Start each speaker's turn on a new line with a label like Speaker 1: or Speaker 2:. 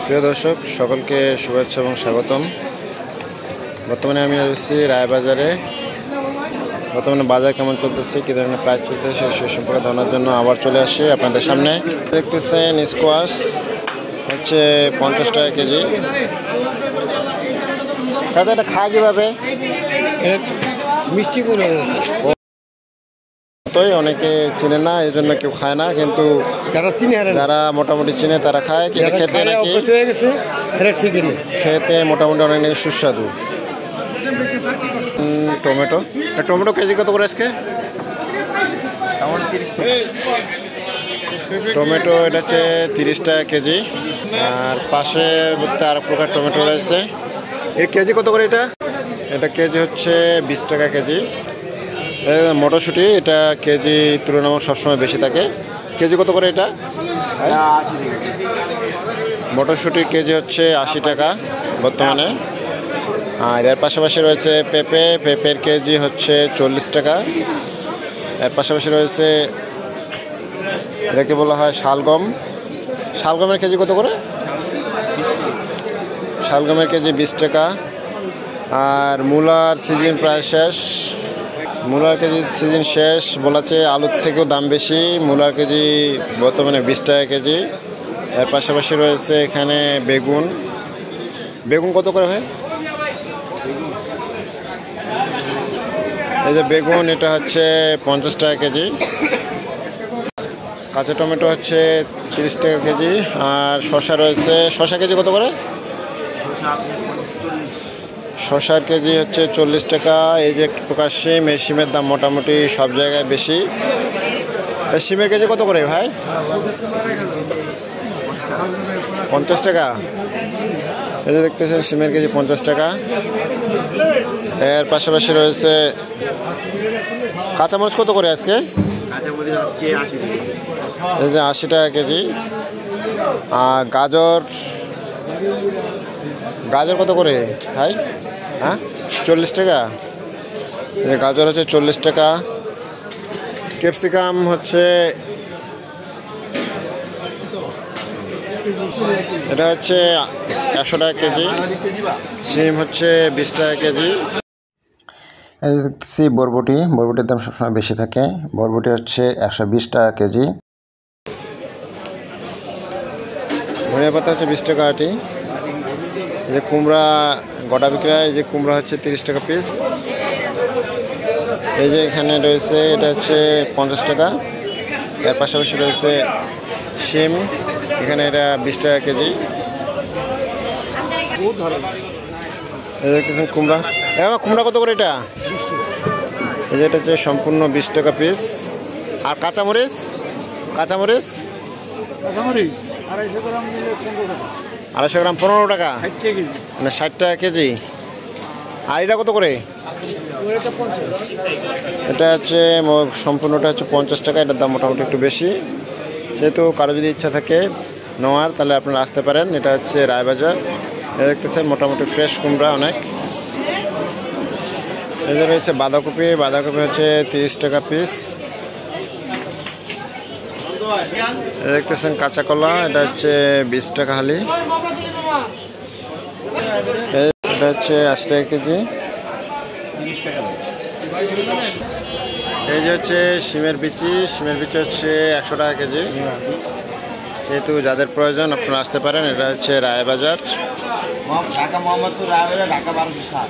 Speaker 1: প্রিয় দর্শক সকলকে শুভেচ্ছা এবং স্বাগতম। বর্তমানে আমি এসেছি রায়বাজারে। বর্তমানে বাজার কেমন চলতেছে, কী ধরনের প্রাইস চলতেছে সে সম্পর্কে জানার জন্য আবার চলে আসি আপনাদের সামনে। দেখতেছেন স্কোয়াশ হচ্ছে 50 টাকা কেজি। চাচা এটা খায় কীভাবে?
Speaker 2: মিষ্টি করে
Speaker 1: অনেকে চিনে না, এই জন্য কেউ খায় না, কিন্তু
Speaker 2: যারা চিনে
Speaker 1: যারা মোটামুটি চিনে তারা খায়। কিন্তু খেতে নাকি খেতে মোটামুটি অনেক নাকি সুস্বাদু। টমেটো টমেটো কেজি কত করে আজকে? টমেটো এটা হচ্ছে 30 টাকা কেজি। আর পাশে আর প্রকার টমেটো রয়েছে। এর কেজি কত করে? এটা কেজি হচ্ছে 20 টাকা কেজি। মটরশুঁটি এটা কেজি তুলনামূলক সবসময় বেশি থাকে। কেজি কত করে এটা? মটরশুঁটির কেজি হচ্ছে 80 টাকা বর্তমানে। আর এর পাশাপাশি রয়েছে পেঁপের কেজি হচ্ছে 40 টাকা। এর পাশাপাশি রয়েছে এটাকে বলা হয় শালগমের কেজি কত করে? শালগমের কেজি 20 টাকা। আর মূলার সিজন প্রায় শেষ, মূলার কেজি সিজন শেষ বলাছে, আলুর থেকেও দাম বেশি। মূলার কেজি বর্তমানে 20 টাকা কেজি। এর পাশাপাশি রয়েছে এখানে বেগুন কত করে হয়? এই যে বেগুন এটা হচ্ছে 50 টাকা কেজি। কাঁচা টমেটো হচ্ছে 30 টাকা কেজি। আর শসা রয়েছে, শসা কেজি কত করে? শসার কেজি হচ্ছে 40 টাকা। এই যে প্রকাশ শিম, এই শিমের দাম মোটামুটি সব জায়গায় বেশি। এই শিমের কেজি কত করে ভাই? 50 টাকা। এই যে দেখতেছেন শিমের কেজি 50 টাকা। এর পাশাপাশি রয়েছে কাঁচামরিচ কত করে আজকে? এই যে 80 টাকা কেজি। আর গাজর কত করে ভাই? 40 টাকা। গাজর হচ্ছে 40 টাকা। ক্যাপসিকাম হচ্ছে এটা হচ্ছে 100 টাকা কেজি। সিম হচ্ছে 20 টাকা কেজি। এই দেখতেছি বরবটির দাম সবসময় বেশি থাকে। বরবটি হচ্ছে 120 টাকা কেজি। ধনিয়া পাতা হচ্ছে 20 টাকা আটি। এই যে কুমড়া গোটা বিক্রি হয়, এই যে কুমড়া হচ্ছে 30 টাকা পিস। এই যে এখানে রয়েছে এটা হচ্ছে 50 টাকা। এর পাশাপাশি রয়েছে শিম, এখানে এটা 20 টাকা কেজি। এই যে দেখতেছেন কুমড়া কত করে এটা? এই যে এটা হচ্ছে সম্পূর্ণ 20 টাকা পিস। আর কাঁচামরিচ 250 গ্রাম 15 টাকা, মানে 60 টাকা কেজি। আর এটা কত করে? এটা হচ্ছে সম্পূর্ণটা হচ্ছে 50 টাকা। এটার দাম মোটামুটি একটু বেশি। যেহেতু কারো যদি ইচ্ছা থাকে নেওয়ার, তাহলে আপনারা আসতে পারেন। এটা হচ্ছে রায়বাজার। দেখতেছেন মোটামুটি ফ্রেশ কুমড়া অনেক। এই যে রয়েছে বাঁধাকপি হচ্ছে 30 টাকা পিস। দেখতেছেন কাঁচা কলা, এটা হচ্ছে 20 টাকা হালি। এটা হচ্ছে 80 টাকা কেজি। এই যে হচ্ছে শিমের বিচি হচ্ছে 100 টাকা কেজি। যেহেতু যাদের প্রয়োজন আপনারা আসতে পারেন। এটা হচ্ছে রায়বাজার,
Speaker 2: ঢাকা মোহাম্মদপুর রায়বাজার, ঢাকা 1207।